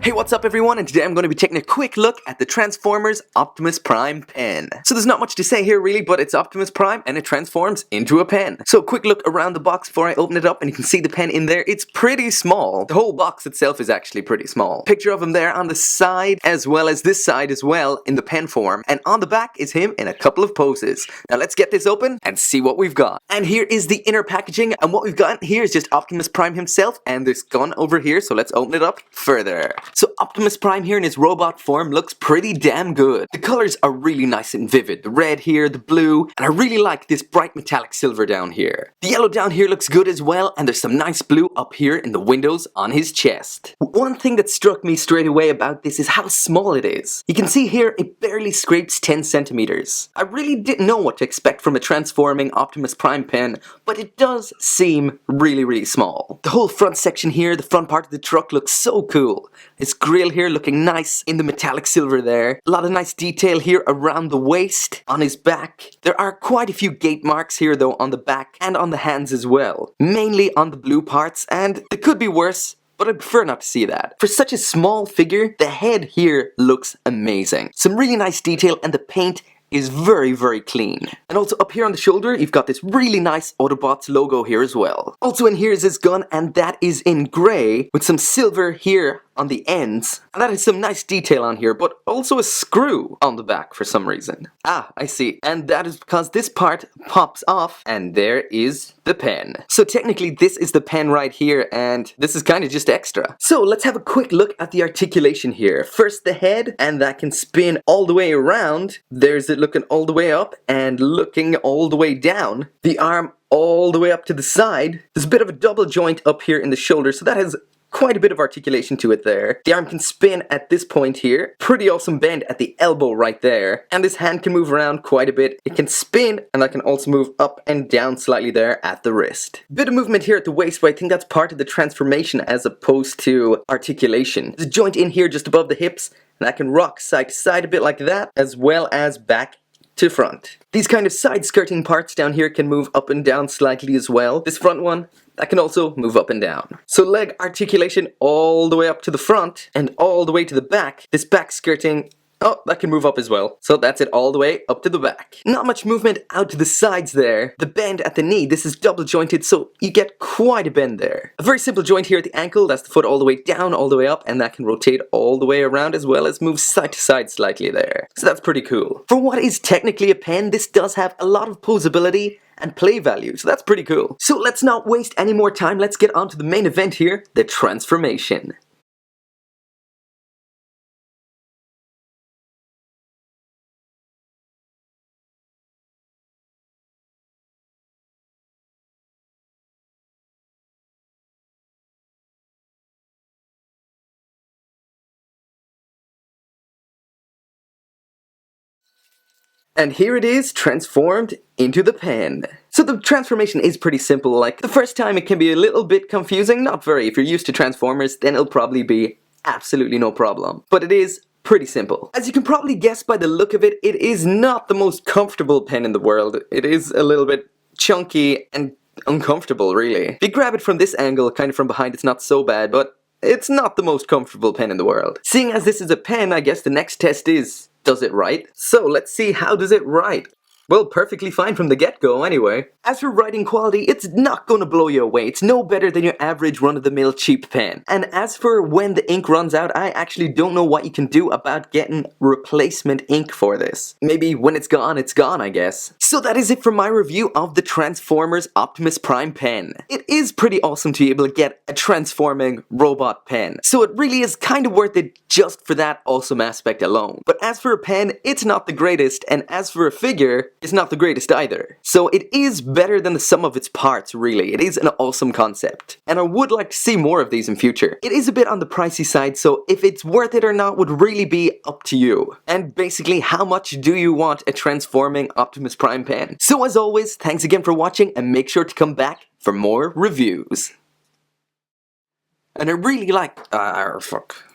Hey, what's up everyone, and today I'm going to be taking a quick look at the Transformers Optimus Prime pen. So there's not much to say here really, but it's Optimus Prime and it transforms into a pen. So a quick look around the box before I open it up and you can see the pen in there. It's pretty small. The whole box itself is actually pretty small. Picture of him there on the side as well as this side as well in the pen form. And on the back is him in a couple of poses. Now let's get this open and see what we've got. And here is the inner packaging, and what we've got here is just Optimus Prime himself and this gun over here. So let's open it up further. So Optimus Prime here in his robot form looks pretty damn good. The colors are really nice and vivid. The red here, the blue, and I really like this bright metallic silver down here. The yellow down here looks good as well, and there's some nice blue up here in the windows on his chest. One thing that struck me straight away about this is how small it is. You can see here it barely scrapes 10 centimeters. I really didn't know what to expect from a transforming Optimus Prime pen, but it does seem really small. The whole front section here, the front part of the truck looks so cool. His grill here looking nice in the metallic silver there. A lot of nice detail here around the waist, on his back. There are quite a few gate marks here though on the back and on the hands as well. Mainly on the blue parts, and it could be worse, but I prefer not to see that. For such a small figure, the head here looks amazing. Some really nice detail, and the paint is very clean. And also up here on the shoulder, you've got this really nice Autobots logo here as well. Also in here is his gun, and that is in grey with some silver here on the ends. And that is some nice detail on here, but also a screw on the back for some reason. Ah, I see. And that is because this part pops off, and there is the pen. So technically this is the pen right here, and this is kind of just extra. So let's have a quick look at the articulation here. First the head, and that can spin all the way around. There's it looking all the way up and looking all the way down. The arm all the way up to the side. There's a bit of a double joint up here in the shoulder, so that has quite a bit of articulation to it there. The arm can spin at this point here. Pretty awesome bend at the elbow right there. And this hand can move around quite a bit. It can spin, and that can also move up and down slightly there at the wrist. Bit of movement here at the waist, but I think that's part of the transformation as opposed to articulation. There's a joint in here just above the hips, and that can rock side to side a bit like that, as well as back to front. These kind of side skirting parts down here can move up and down slightly as well. This front one, that can also move up and down. So leg articulation all the way up to the front and all the way to the back. This back skirting, oh, that can move up as well. So that's it all the way up to the back. Not much movement out to the sides there. The bend at the knee, this is double jointed, so you get quite a bend there. A very simple joint here at the ankle, that's the foot all the way down, all the way up, and that can rotate all the way around as well as move side to side slightly there. So that's pretty cool. For what is technically a pen, this does have a lot of posability and play value, so that's pretty cool. So let's not waste any more time, let's get on to the main event here, the transformation. And here it is, transformed into the pen. So the transformation is pretty simple. Like, the first time it can be a little bit confusing, not very. If you're used to Transformers, then it'll probably be absolutely no problem. But it is pretty simple. As you can probably guess by the look of it, it is not the most comfortable pen in the world. It is a little bit chunky and uncomfortable, really. If you grab it from this angle, kind of from behind, it's not so bad, but it's not the most comfortable pen in the world. Seeing as this is a pen, I guess the next test is, does it write? So let's see, how does it write? Well, perfectly fine from the get-go anyway. As for writing quality, it's not gonna blow you away. It's no better than your average run-of-the-mill cheap pen. And as for when the ink runs out, I actually don't know what you can do about getting replacement ink for this. Maybe when it's gone, I guess. So that is it for my review of the Transformers Optimus Prime pen. It is pretty awesome to be able to get a transforming robot pen. So it really is kind of worth it just for that awesome aspect alone. But as for a pen, it's not the greatest, and as for a figure, it's not the greatest either. So it is better than the sum of its parts, really. It is an awesome concept. And I would like to see more of these in future. It is a bit on the pricey side, so if it's worth it or not would really be up to you. And basically, how much do you want a transforming Optimus Prime pen? So as always, thanks again for watching, and make sure to come back for more reviews. And I really like... fuck.